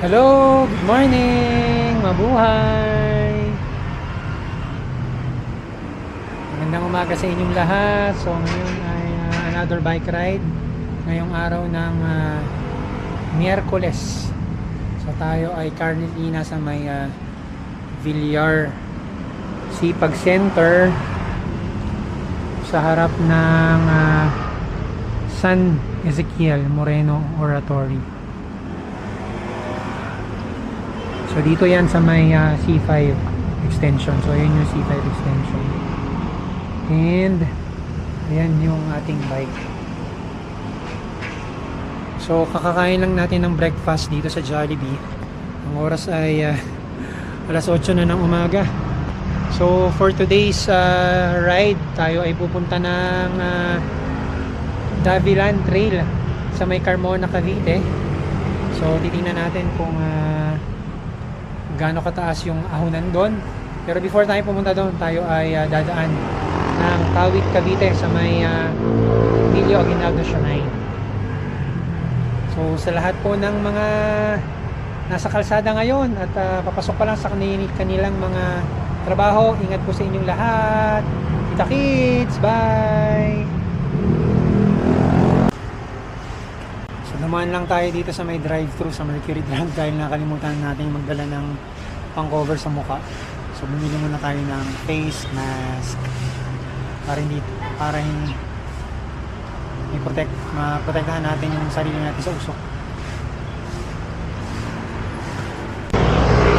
Hello, good morning, mabuhay. Magandang umaga sa inyong lahat. So ngayon ay another bike ride. Ngayong araw ng Miyerkules. So tayo ay currently nasa may Villar Sipag Center sa harap ng San Ezekiel Moreno Oratory. So dito yan sa may C5 extension. So yun yung C5 extension. And ayan yung ating bike. So kakakain lang natin ng breakfast dito sa Jollibee. Ang oras ay alas 8 na ng umaga. So for today's ride, tayo ay pupunta ng Davilan Trail sa may Carmona, Cavite. So titingnan natin kung gaano kataas yung ahunan doon. Pero before tayo pumunta doon, tayo ay dadaan ng Tawid, Cavite sa may Emilio Aguinaldo Shrine. So sa lahat po ng mga nasa kalsada ngayon at papasok pa lang sa kanilang mga trabaho, ingat po sa inyong lahat. Kita kids, bye! Dumaan lang tayo dito sa may drive-thru sa Mercury Drug dahil nakalimutan natin magdala ng pang-cover sa mukha. So bumili muna tayo ng face mask para maprotektahan natin yung sarili natin sa usok.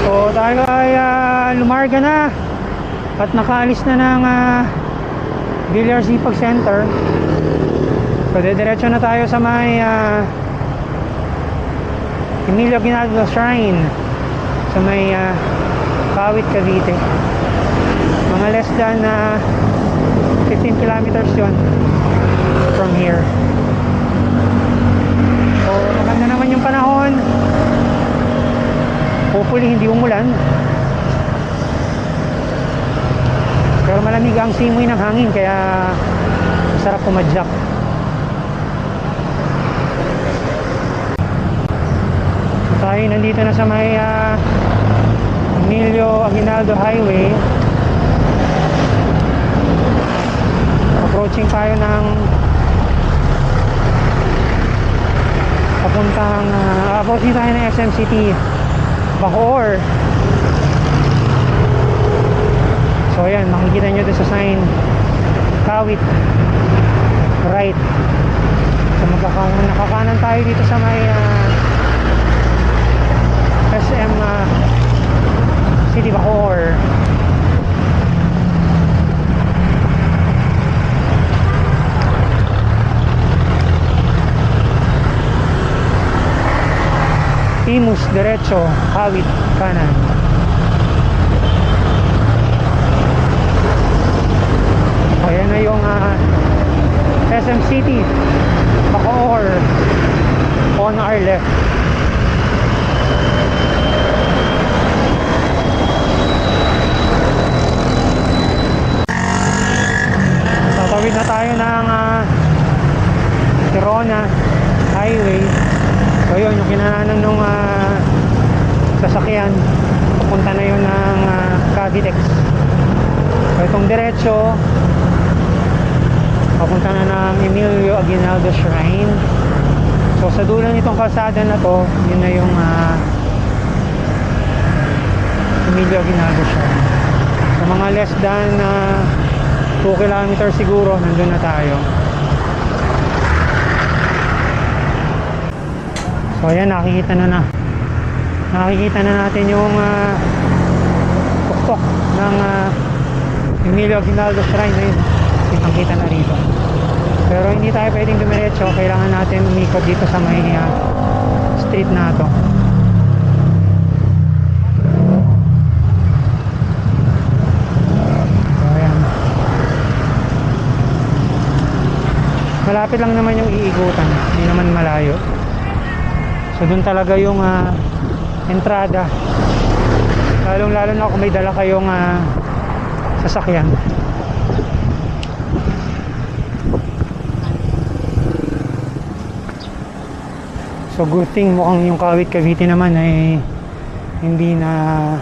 So tayo ay lumarga na at nakaalis na ng Villar Sipag Center. So diretso na tayo sa may Emilio Aguinaldo Shrine sa may Kawit, Cavite. Mga less than 15 kilometers yun from here. So maganda naman yung panahon. Hopefully hindi umulan, pero malamig ang simoy ng hangin kaya masarap pumadyak. Tayo nandito na sa may Emilio Aguinaldo Highway. Approaching tayo ng approaching tayo ng SM City Bacoor. So ayan, makikita nyo doon sa sign Kawit right. So nakakanan tayo dito sa may SM City Bacoor. Imus derecho, Kawit kanan. Ayan na yung SM City Bacoor on our left. Tatawid na tayo ng Tirona Highway. So yun, yung kinaanan nung sasakyan, papunta na yun ng Cavitex. So itong diretso papunta na ng Emilio Aguinaldo Shrine. So sa dulo nitong kalsada na to, yun na yung Emilio Aguinaldo Shrine. So mga less than 2 kilometers siguro, nandun na tayo. So ayan, nakikita na natin yung tuktok ng Emilio Aguinaldo Shrine. Ayun, kitang-kita na rito. Pero hindi tayo pwedeng dumiretso, kailangan natin umikot dito sa may street na to. Malapit lang naman yung iikutan, hindi naman malayo. So dun talaga yung entrada, lalong lalo na kung may dala kayong sasakyan. So good thing mukhang yung Kawit Cavite naman ay hindi na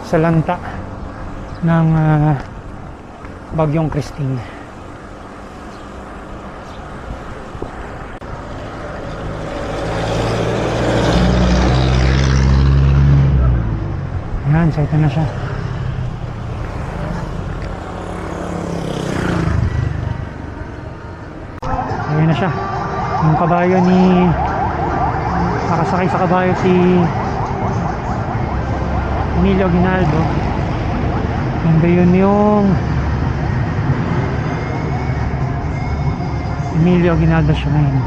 salanta ng bagyong Christine. Ayan, so ito na siya. Ayan na siya. Yung kabayo ni nakasakay sa kabayo si Emilio Aguinaldo. And yun yung Emilio Aguinaldo Shrine.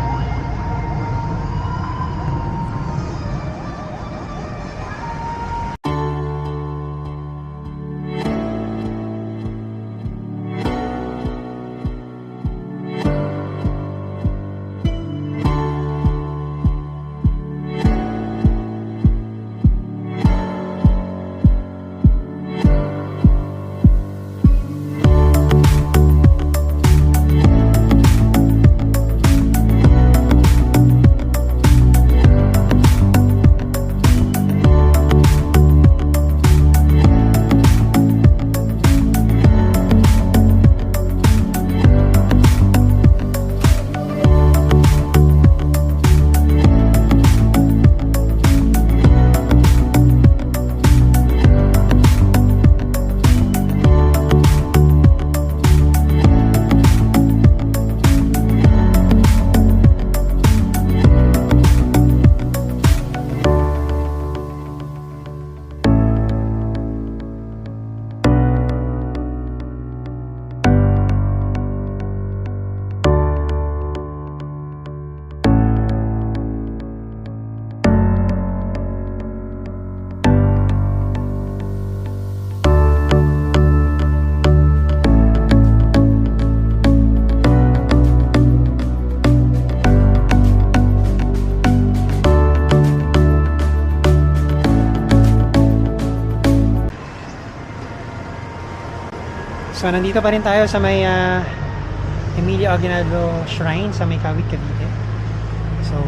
So nandito pa rin tayo sa may Emilio Aguinaldo Shrine sa may Kawit Cavite. So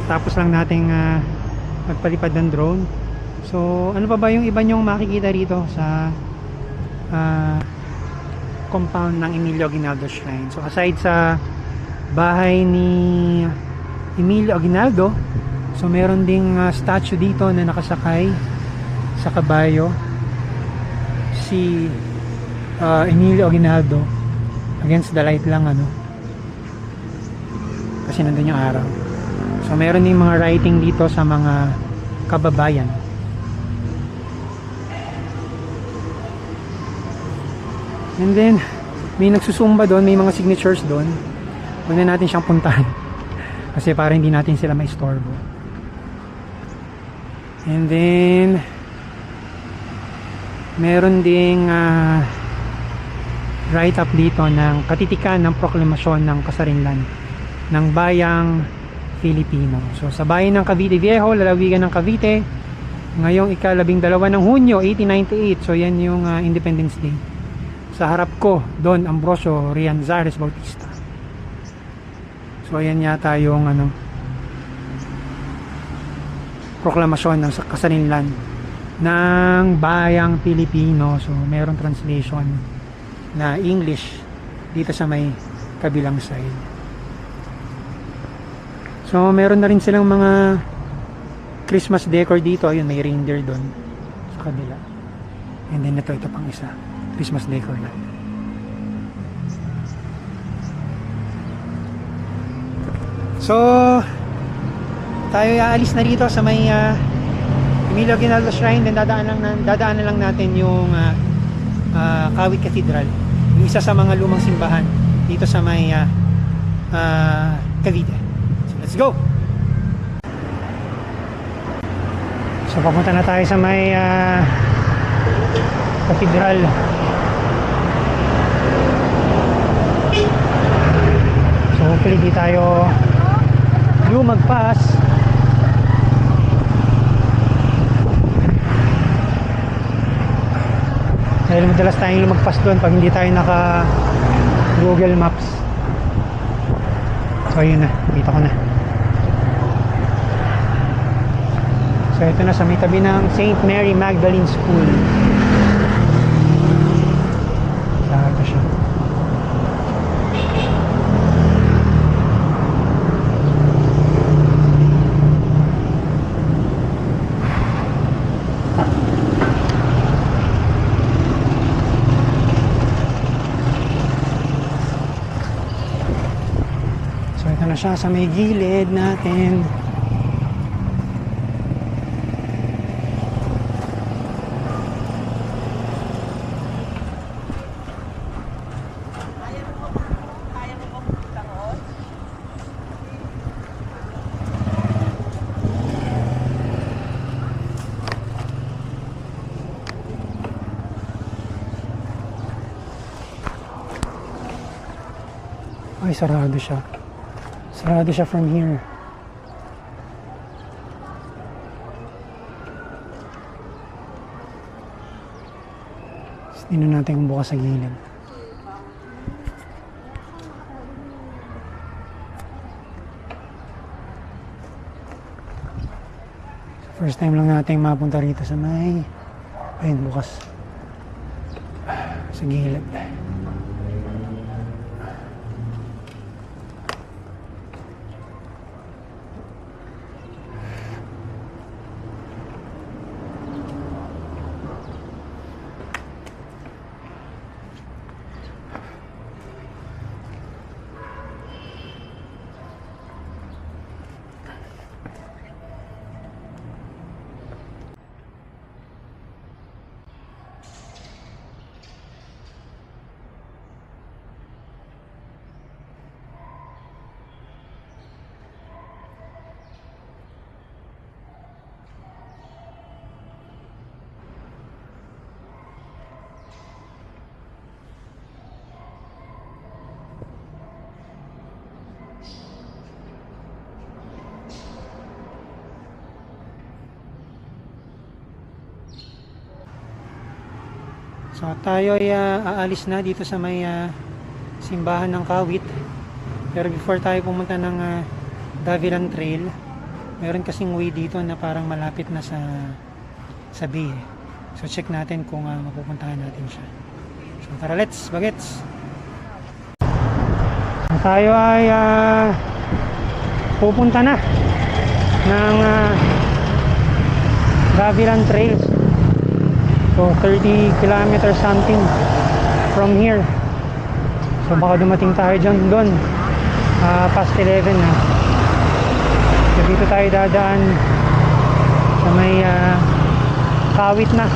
tapos lang nating magpalipad ng drone. So ano pa ba yung iba nyong makikita rito sa compound ng Emilio Aguinaldo Shrine? So aside sa bahay ni Emilio Aguinaldo, so meron ding statue dito na nakasakay sa kabayo, si Emilio Aguinaldo. Against the light lang kasi nandun yung araw. So meron din mga writing dito sa mga kababayan. And then may nagsusumba doon, may mga signatures doon. Huwag na natin siyang puntahan kasi para hindi natin sila maistorbo. And then meron ding write up dito ng katitikan ng proklamasyon ng kasarinlan ng bayang Filipino. So sa bayan ng Cavite Viejo, lalawigan ng Cavite, ngayong ika-12 ng Hunyo 1898. So yan yung Independence Day. Sa harap ko, Don Ambrosio Rianzares Bautista. So ayan yata yung proklamasyon ng kasarinlan ng bayang Pilipino. So mayroong translation na English dito sa may kabilang side. So meron na rin silang mga Christmas decor dito. Ayun, may reindeer doon sa kabila. And then ito pang isa, Christmas decor na. So tayo aalis na dito sa may Emilio Aguinaldo Shrine. Then dadaan na lang natin yung Kawit Cathedral, yung isa sa mga lumang simbahan dito sa may Cavite. So let's go! So papunta na tayo sa may Cathedral. So hopefully di tayo lumagpas. Dahil madalas tayong lumagpas doon pag hindi tayo naka Google Maps. So ayun na, kita ko na. So ito na sa may tabi ng St. Mary Magdalene School. Sarado siya. So ito na siya sa may gilid natin. Ay, sarado siya. Sarado siya from here. Tingnan natin kung bukas sa gilid. First time lang natin mapunta rito sa may... Ayun, bukas. Sa gilid. So tayo ay aalis na dito sa may simbahan ng Kawit. Pero before tayo pumunta ng Davilan Trail, meron kasing way dito na parang malapit na sa bay. So check natin kung mapupuntahan natin siya. So tara, let's bagets. So, tayo ay pupunta na ng Davilan Trail. So 30 kilometers something from here. So baka dumating tayo dyan doon past 11 na. So dito tayo dadaan sa may Kawit na.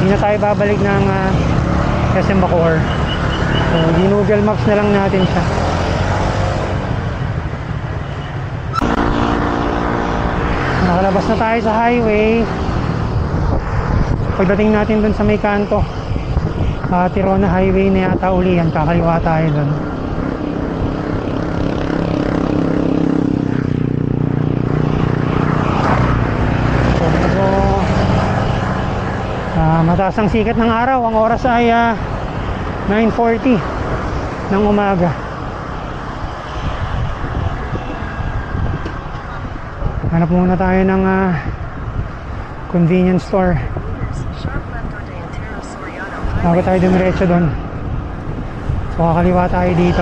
Hindi na tayo babalik ng SM Bacoor. So Google Maps na lang natin siya. Nakalabas na tayo sa highway. Pagdating natin dun sa may kanto, Tirona Highway na yata uli yan, kakaliwa tayo dun. So, mataas ang sikat ng araw. Ang oras ay 9:40 ng umaga. Hanap muna tayo ng convenience store. Bago tayo dumiretso doon. So kakaliwa tayo dito.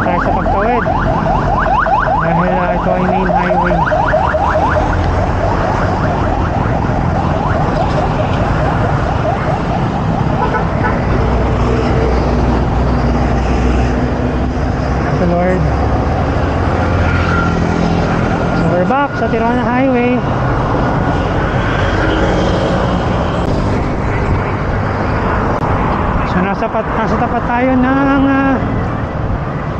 Tayo sa pagtawid. Dahil ito ay main highway. Lord. So we're back sa Tirona Highway. So nasa tapat tayo ng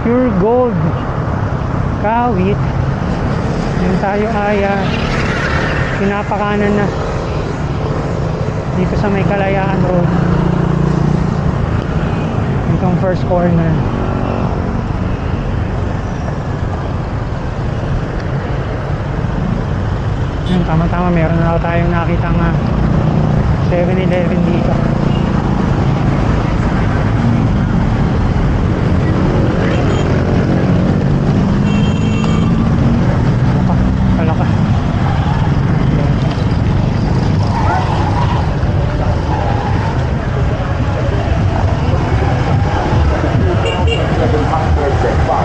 Pure Gold Kawit. Yung tayo ay pinapakanan na dito sa may Kalayaan Road. Itong first corner. Tama-tama, meron na tayong nakitang 7-Eleven dito. Kalaka.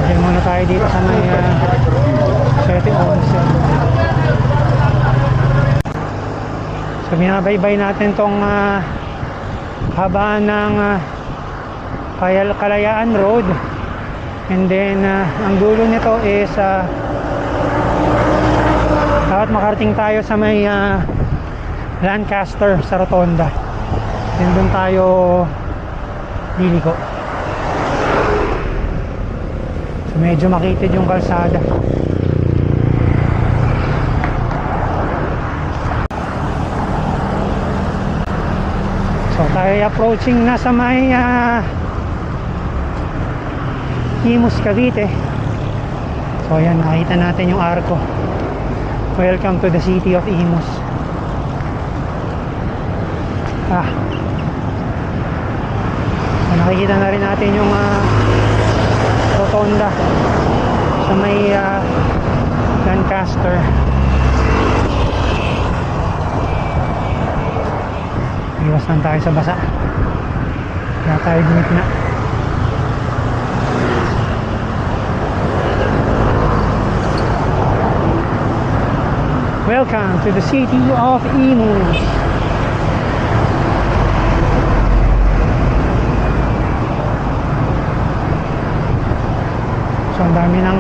Diyan muna tayo dito sa may 7-11. So binabaybay natin tong habaan ng Kalayaan Road, and then ang dulo nito is dapat makarating tayo sa may Lancaster sa Rotonda, then doon tayo liliko. So medyo makitid yung kalsada. So tayo approaching na sa may Imus, Cavite. So ayan, nakita natin yung arko. Welcome to the city of Imus. So nakikita na rin natin yung Rotonda sa may Lancaster. Iwas lang tayo sa basa, kaya tayo gumit na. Welcome to the city of Imus. So ang dami ng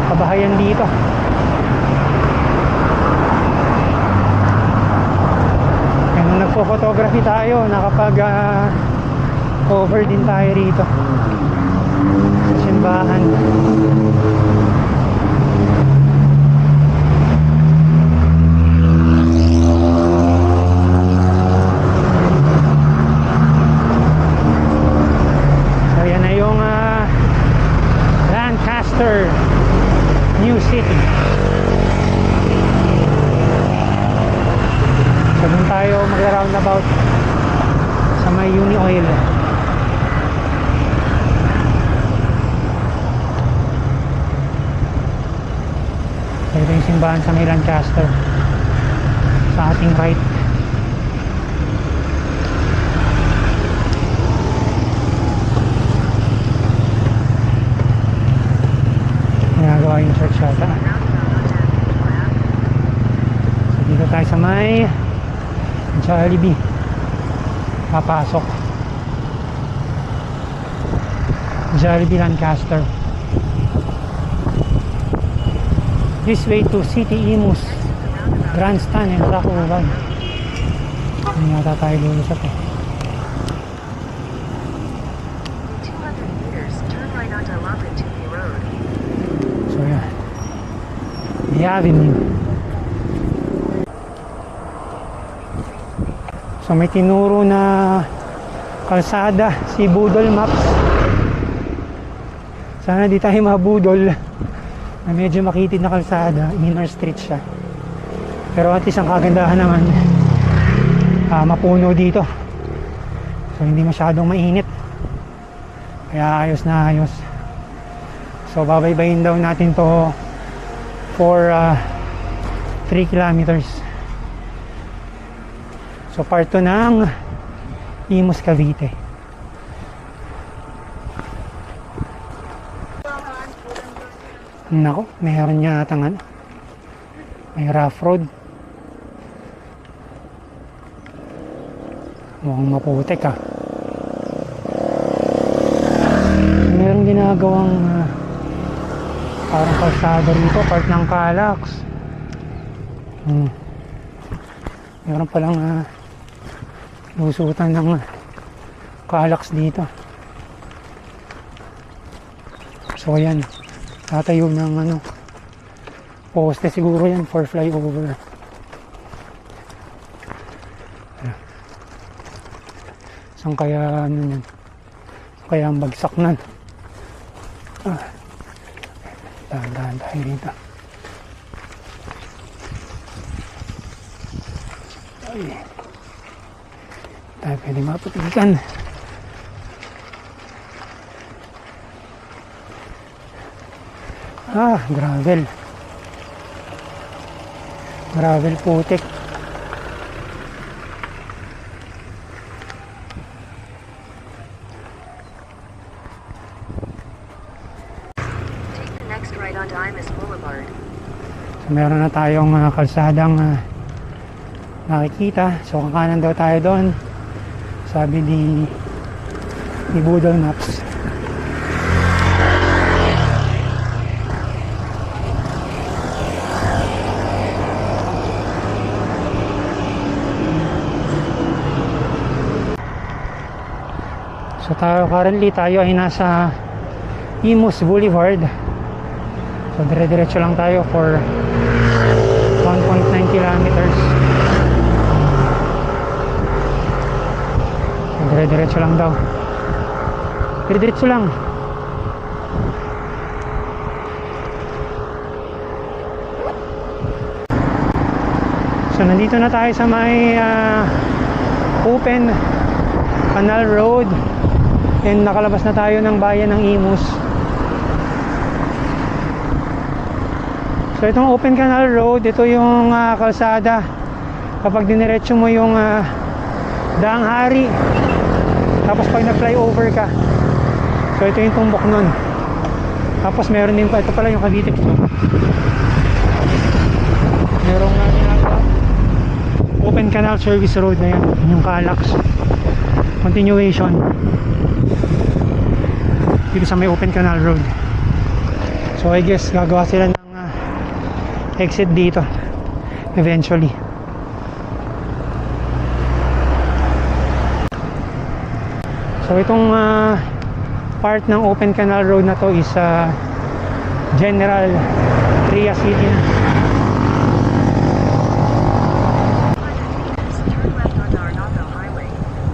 kabahayan dito. Kaya nung nagpo-photography tayo, nakapag cover din tayo rito sa simbahan. New City. So doon tayo mag-roundabout sa may Uni Oil. So ito yung simbahan sa may Lancaster sa ating right. Ginagawa yung church yata. So dito tayo sa may Jollibee papasok. Jollibee Lancaster. This way to City Imus, Grandstand and Tacloban. Hindi yata tayo lulusot eh. The avenue. So may tinuro na kalsada si Budol Maps. Sana di tayo mabudol na medyo makitid na kalsada, inner street siya. Pero at least ang kagandahan naman, mapuno dito. So hindi masyadong mainit. Kaya ayos na ayos. So babaybayin daw natin to for 3 kilometers. So part 2 ng Imus, Cavite. Nako, mayroon yata nga may rough road. Mukhang maputik mayroong ginagawang parang kalsada rito, part ng Calax. Meron palang lusutan ng Calax dito. So ayan, tatayo ng poste siguro yan for flyover. Saan kaya yan? Kaya ang bagsak nan. Dahan-dahan tayo dito. Ay. tayo pwede maputikan. Gravel. Gravel putik. Take the next right onto Imus Boulevard. So, meron na tayong kalsadang nakikita. So kakanan daw tayo doon, sabi ni Google Maps. So currently tayo ay nasa Imus Boulevard. So dire-diretso lang tayo for 1.9 kilometers. So dire-diretso lang daw. Dire-diretso lang. So nandito na tayo sa may open Canal Road. And nakalabas na tayo ng bayan ng Imus. So itong Open Canal Road, ito yung kalsada kapag diniretso mo yung Daang Hari, tapos pag nag-flyover ka, so ito yung tumbok nun. Tapos meron din pa, ito pala yung Cavite. Merong Open Canal Service Road na yan, yung Calax continuation dito sa may Open Canal Road. So I guess gagawa sila ng exit dito eventually. So itong part ng Open Canal Road na to is General Trias City na.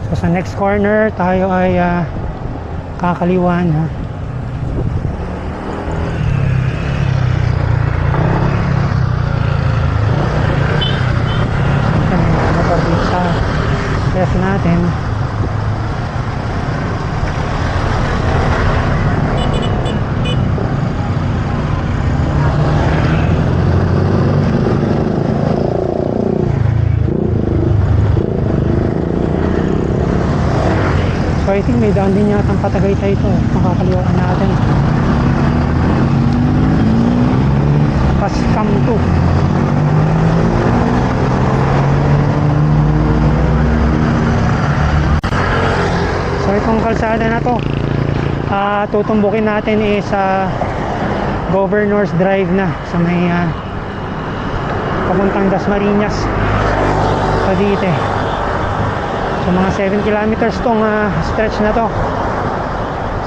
So sa next corner tayo ay kakaliwan, ha. Motor dito sa test natin. So I think may daan din yata ang Patagaytay ito. Makakaliwaan natin. Pascam 2. So itong kalsada na to, tutumbukin natin is Governor's Drive na sa may papuntang Dasmariñas, Cavite. So mga 7 kilometers tong stretch na to.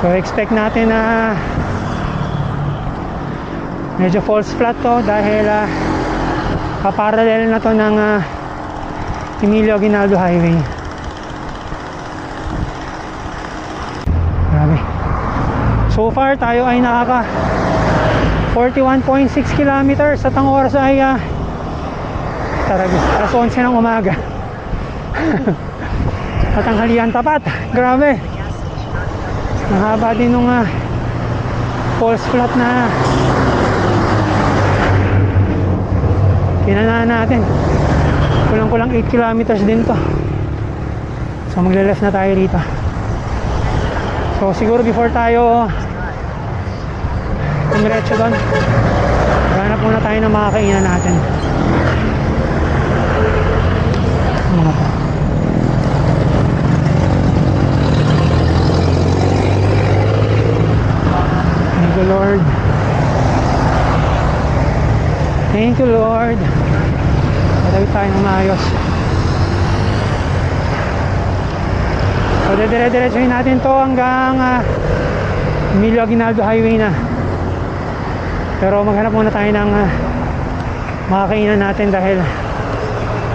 So expect natin na medyo false flat to dahil kaparallel na to ng Emilio Aguinaldo Highway. Grabe. So far tayo ay nakaka 41.6 kilometers at ang oras ay alas 11 ng umaga. At ang halian tapat, grabe. Mahaba din nung false flat na kinanaan natin. Kulang-kulang 8 kilometers din to. So magle-left na tayo rito. So siguro before tayo tumiretso doon, hanap muna tayo ng mga kainan natin. Mga to. Thank you, Lord. Thank you, Lord. Patawid tayo ng maayos. So, dire-diretsuhin natin to hanggang Emilio Aguinaldo Highway na. Pero maghanap muna tayo ng mga kainan natin dahil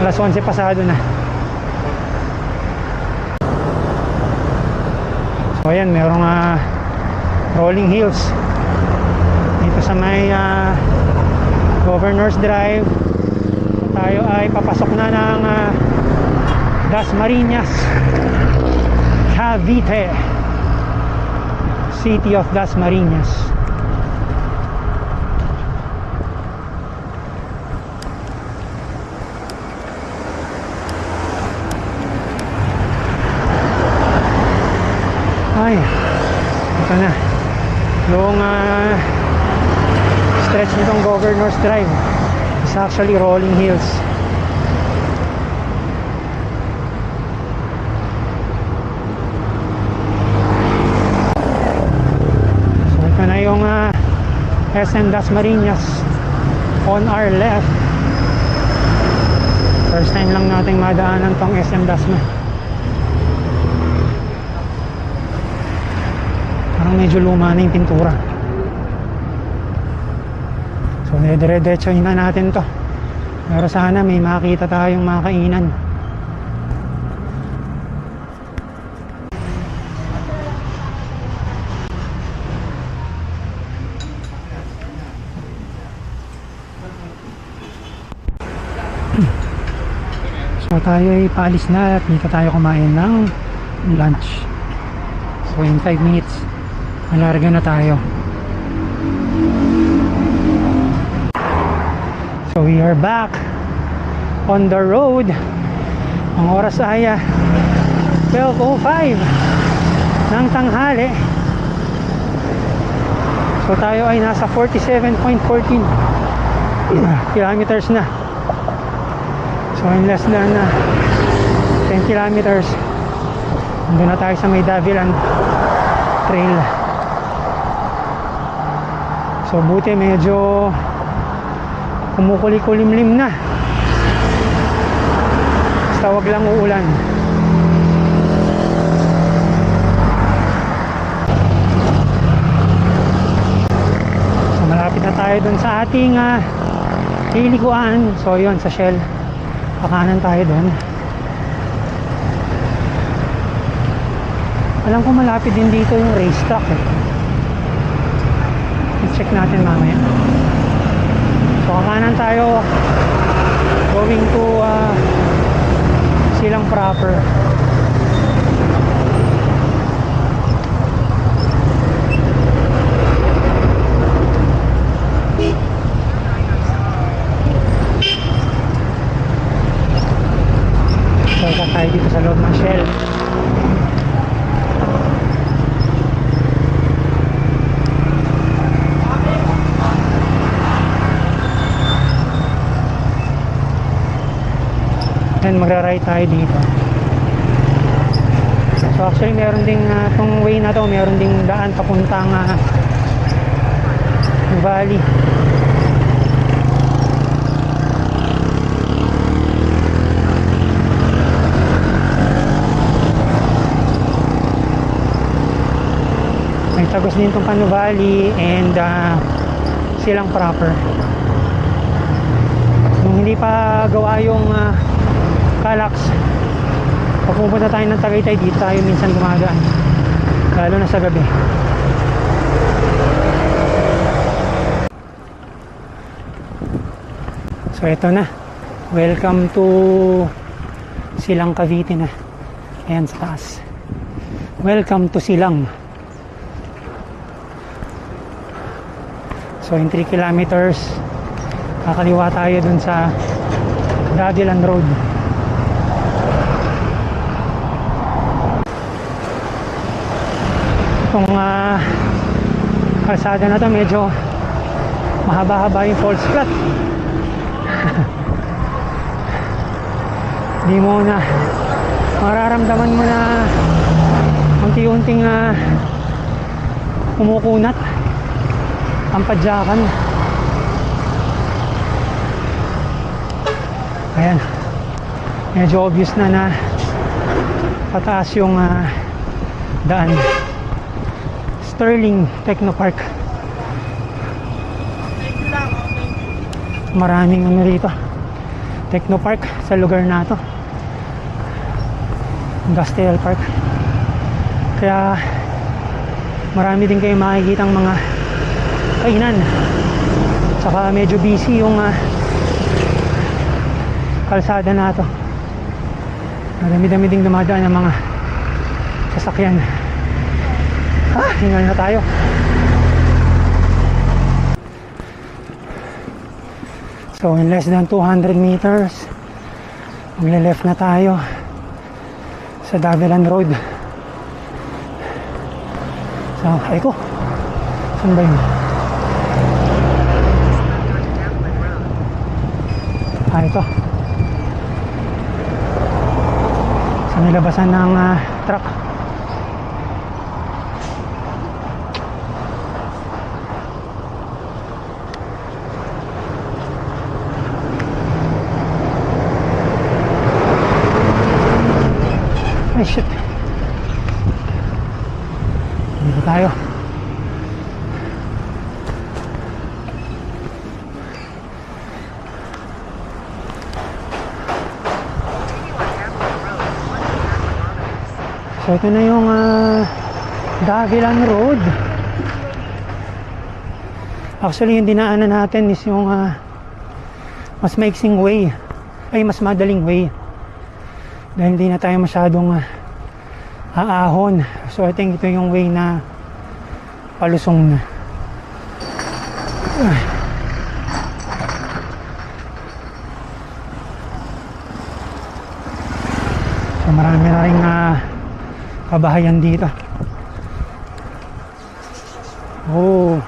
alas 11 pasado na. So, ayan, merong rolling hills dito sa may Governor's Drive. So, tayo ay papasok na ng Dasmariñas, Cavite, City of Dasmariñas. Ay, ito na yung stretch nitong Governor's Drive is actually rolling hills. So ito na yung SM Dasmariñas on our left. First time lang nating madaanan tong SM Dasma. Medyo luma na yung pintura. So dire-diretsohin na natin to, pero sana may makita tayong mga kainan. So tayo ay paalis na at dito tayo kumain ng lunch. So in 5 minutes malarga na tayo. So we are back on the road. Ang oras ay 12:05 ng tanghali. So tayo ay nasa 47.14 kilometers na. So in less than 10 kilometers nandun na tayo sa may Davilan Trail. So buti medyo kumukuli-kulimlim na, basta wag lang uulan. So malapit na tayo dun sa ating liliguan. So yun, sa Shell, pakanan tayo dun. Alam ko malapit din dito yung racetrack check natin mamaya. So kakanan tayo going to Silang proper. So tayo dito sa loob ng Shell. And magra-ride tayo dito. So actually meron ding tong way na to, meron ding daan papuntang valley. May tagos din tong Pano Valley and Silang proper. Nung hindi pa gawa yung Calax, pag pupunta tayo ng Tagaytay, dito tayo minsan gumagaan, lalo na sa gabi. So ito na, welcome to Silang Cavite na. Ayan sa taas, welcome to Silang. So in 3 kilometers kakaliwa tayo dun sa Davilan Road. Itong kalsada na to medyo mahaba-haba yung falls flat. Di mo na mararamdaman mo na unti-unting kumukunat ang padyakan. Ayan, medyo obvious na pataas yung daan. Sterling Technopark. Maraming ano rito, Technopark sa lugar na to, Industrial Park. Kaya marami din kayo makikitang mga kainan. Saka medyo busy yung kalsada na to. Madami-dami ding dumadaan ng mga sasakyan. Hingal na tayo. So in less than 200 meters, magle-left na tayo sa Davelan Road. So, ay ko. Saan ba yun? Ito. Sa nilabasan ng truck. Ay, shit. Dito tayo. So, ito na yung Davelan Road. Actually, yung dinaanan natin is yung mas maiksing way. Ay, mas madaling way. Dahil hindi na tayo masyadong aahon. So, I think ito yung way na palusong na. So, marami na rin kabahayan dito. Oh,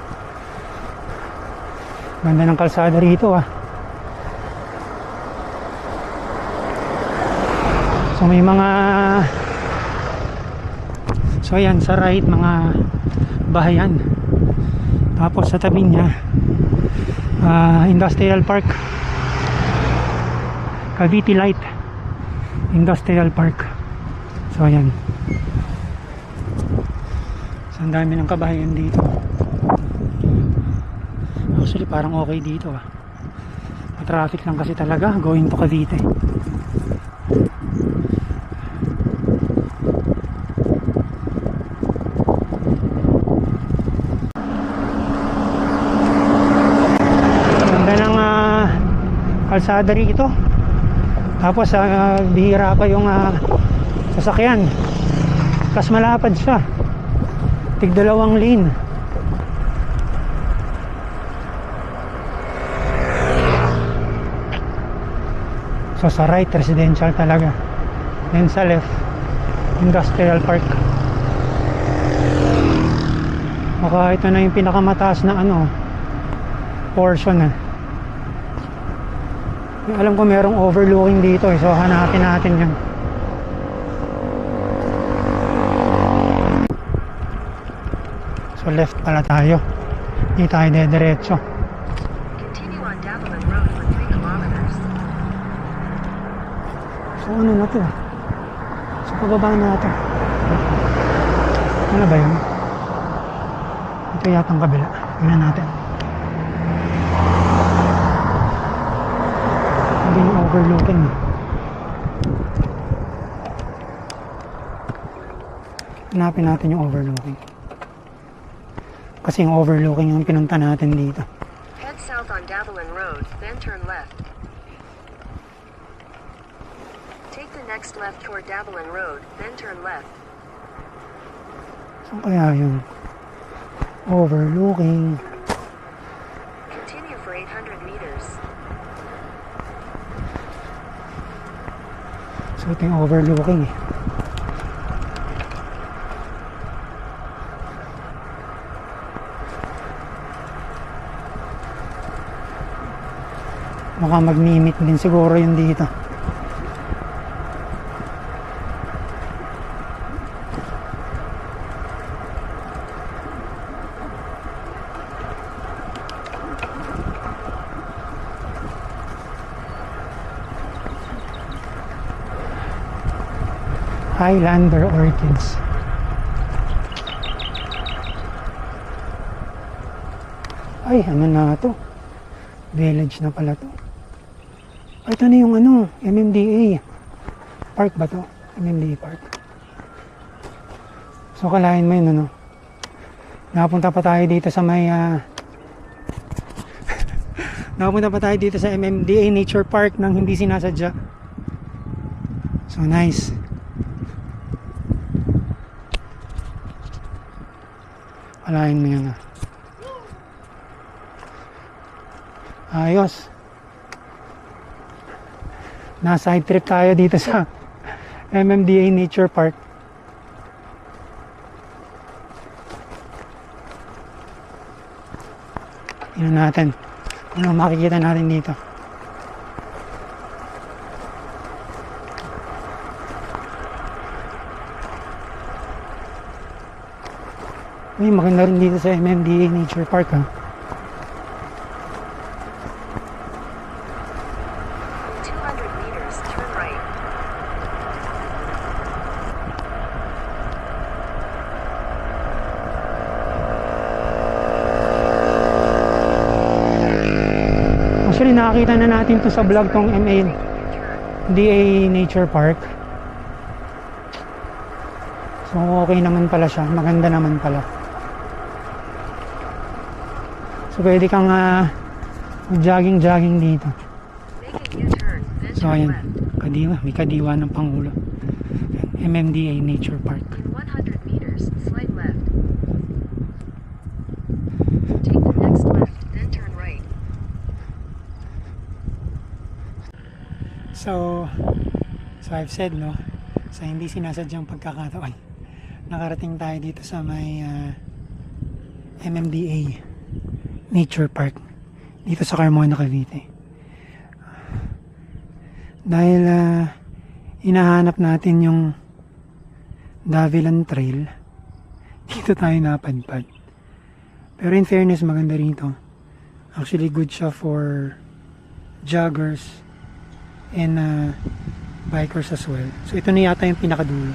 ganda ng kalsada rito So may mga ayan sa right, mga bahayan. Tapos sa tabi niya Industrial Park, Cavite Light Industrial Park. So ayan. So ang dami ng kabahayan dito. Actually parang okay dito traffic lang kasi talaga going to Cavite. Ganda ng kalsada rito. Tapos bihira pa yung sasakyan. Kas malapad siya. Tig 2 lane. So sa right, residential talaga. Then sa left, Industrial Park. Baka ito na yung pinakamataas na portion Alam ko merong overlooking dito so hanapin natin yan. So left pala tayo. Hindi tayo dediretso. Continue on Davelan Road for 3 kilometers. So ano na to? So pababa na ito. Ano ba yun? Ito yata ang kabila. Tingnan natin. Hindi yung overlooking. Hanapin natin yung overlooking. Kasi yung overlooking yung pinunta natin dito. Head south on Davelan Road, then turn left. Take the next left toward Davelan Road, then turn left. Saan kaya yun? Overlooking. Continue for 800 meters. So ito yung overlooking Baka mag-mimit din siguro yun dito. Highlander Orchids. Ay, ano na to? Village na pala to. Ay, ito na yung MMDA Park ba to? MMDA Park. So, kalahin mo yun, Napunta pa tayo dito sa may napunta pa tayo dito sa MMDA Nature Park nang hindi sinasadya. So So nice. Alayin mo yun. Ayos. Na-side trip tayo dito sa MMDA Nature Park. Tingnan natin ano makikita natin dito. Uy, maganda rin dito sa MMDA Nature Park, ha. 200 meters, turn right. Actually, nakakita na natin to sa vlog tong MMDA Nature Park. So, okay naman pala siya. Maganda naman pala. So, pwede kang jogging dito. Make a U-turn, then So, turn ayan. left. Kadiwa. May kadiwa ng Pangulo. MMDA Nature Park. In 100 meters, slide left. Take the next left, then turn right. So I've said, no, sa hindi sinasadyang pagkakataon, nakarating tayo dito sa may MMDA Nature Park dito sa Carmona, Cavite. Dahil hinahanap natin yung Davilan Trail, dito tayo napadpad. Pero in fairness, maganda rito. Actually, good siya for joggers and bikers as well. So ito na yata yung pinakadulo.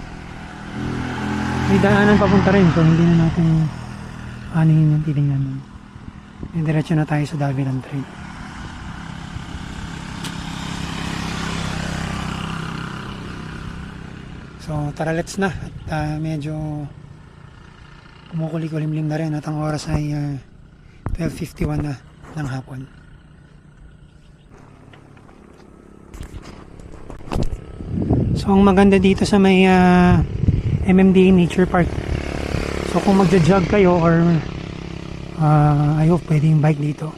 May daanan papunta rin, so hindi na natin anuhin yung titingnan nun. Diretso na tayo sa Davilan Trail. So tara, let's na. At medyo kumukulik-kulimlim na rin at ang oras ay 12:51 na ng hapon. So ang maganda dito sa may MMDA Nature Park, so kung magja-jog kayo or I hope pwede yung bike dito.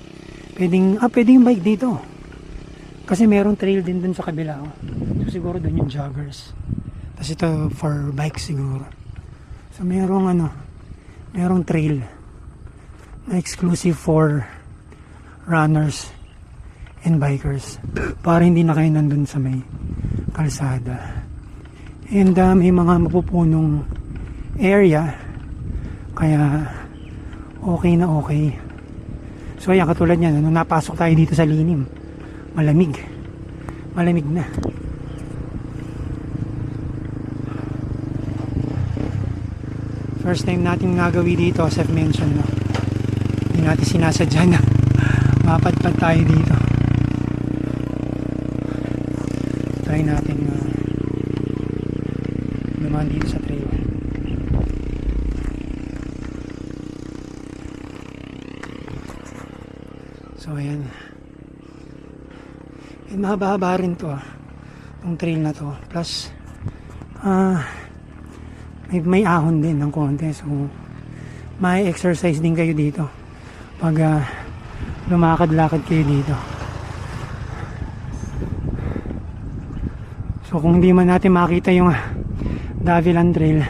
Pwede yung bike dito. Kasi merong trail din dun sa kabila. Oh. So siguro dun yung joggers. Tapos ito for bike siguro. So merong trail na exclusive for runners and bikers. Para hindi na kayo nandun sa may kalsada. And may mga mapupunong area, kaya okay na okay. So ayan, katulad yan, nung napasok tayo dito sa lilim, malamig na. First time natin nagawi dito, as I've mentioned, no? Hindi natin sinasadya na mapadpad tayo dito. Try natin dumaan dito sa trail. So ayan, and mahaba-haba rin to itong trail na to, plus may ahon din ng konti, so may exercise din kayo dito pag lumakad-lakad kayo dito. So kung hindi man natin makita yung Davilan Trail,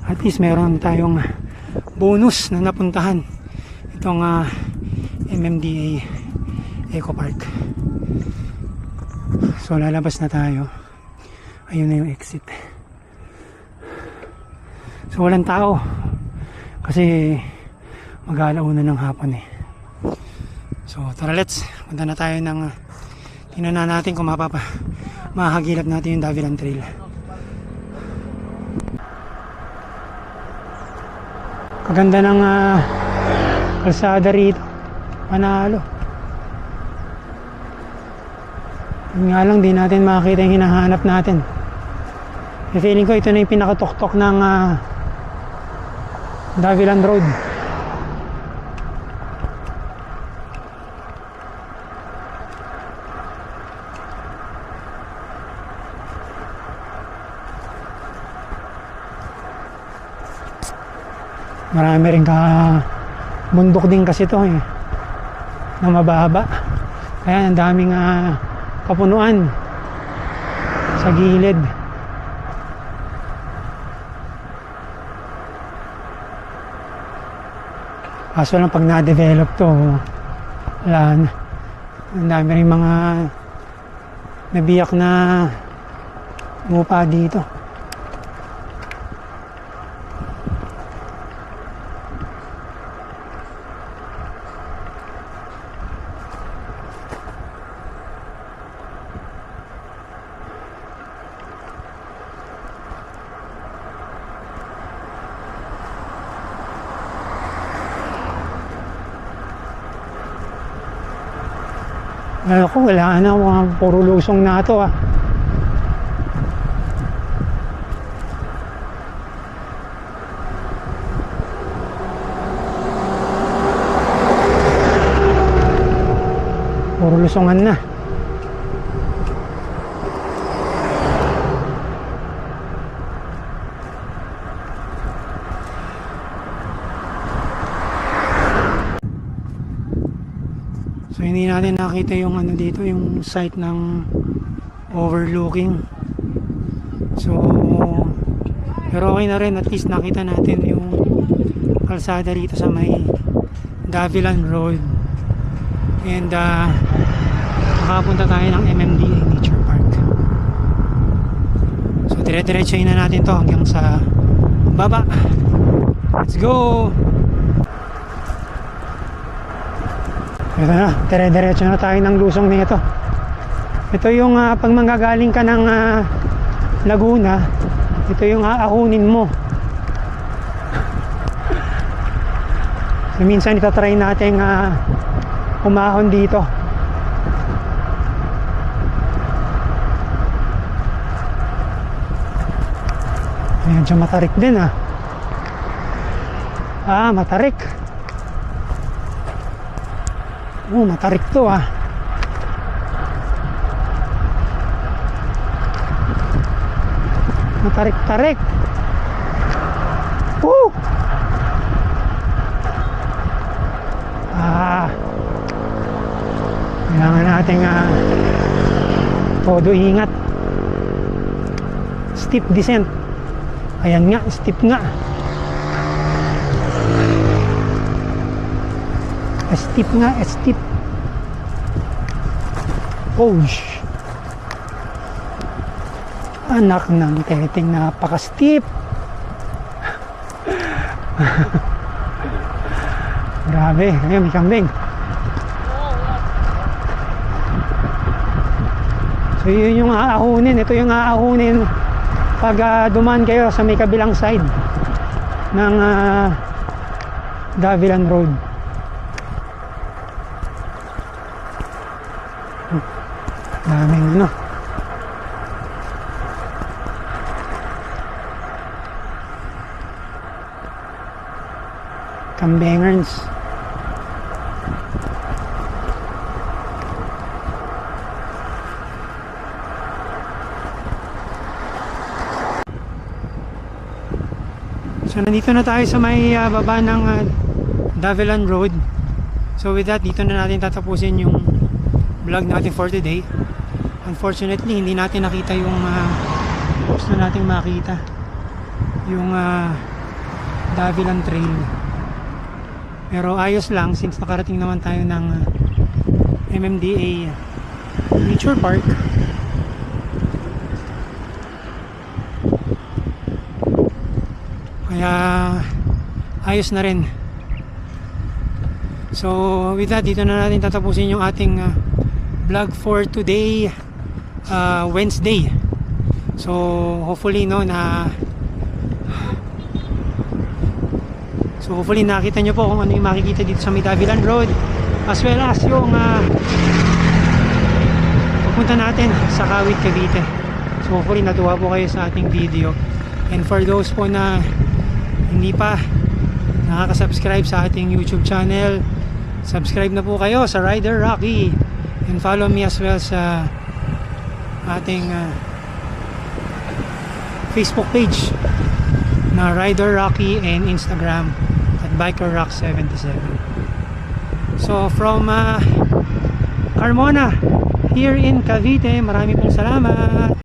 at least meron tayong bonus na napuntahan, itong MMDA Eco Park. So lalabas na tayo. Ayun na yung exit. So walang tao kasi mag-aalauna ng hapon eh. So tara, let's punta na tayo ng tingnan na natin kung mahagilap natin yung Davilan Trail. Kaganda ng kalsada rito, panalo. Yun nga lang, di natin makakita yung hinahanap natin. Feeling ko ito na yung pinakatuktok ng Davilan Road. Marami rin bundok din kasi to eh, na mababa. Kaya ang daming kapunuan sa gilid. Kaso lang pag na-develop to, wala na. Ang dami rin mga nabiyak na lupa dito. Ako, wala na, mga puro lusong na ito ah. Puro lusungan na. So hindi natin nakita yung ano dito, yung site ng overlooking. So pero okay na rin, at least nakita natin yung kalsada dito sa may Davilan Road. And makapunta tayo ng MMDA Nature Park. So dire-diretsahin na natin to hanggang sa baba. Let's go! Ito na, dire-diretso na tayo ng lusong nito. Ito yung pag manggagaling ka ng Laguna, ito yung aahunin mo. So, minsan itatry natin umahon dito. Medyo matarik din matarik. Matarik to Matarik-tarik. Kailangan natin todo ingat. Steep descent. Ayan nga, steep nga. Steep nga, steep. Anak ng teting, napaka-steep. Grabe, ayun, may kambing. So yun yung aahunin. Ito yung aahunin pag dumaan kayo sa may kabilang side ng Davilan Road. Daming kambingers. So nandito na tayo sa may baba ng Davilan Road. So with that, dito na natin tatapusin yung vlog natin for today. Unfortunately, hindi natin nakita yung gusto nating makita, yung Davilan Trail. Pero ayos lang since nakarating naman tayo ng MMDA Nature Park. Kaya ayos na rin. So with that, dito na natin tatapusin yung ating vlog for today, Wednesday. So hopefully nakita nyo po kung ano yung makikita dito sa Davilan Road, as well as yung pupunta natin sa Kawit, Cavite. So hopefully natuwa po kayo sa ating video. And for those po na hindi pa nakaka-subscribe sa ating YouTube channel, subscribe na po kayo sa Rider Rocky, and follow me as well sa ating Facebook page na Rider Rocky and Instagram. Biker Rock 77. So from Carmona here in Cavite, marami pong salamat.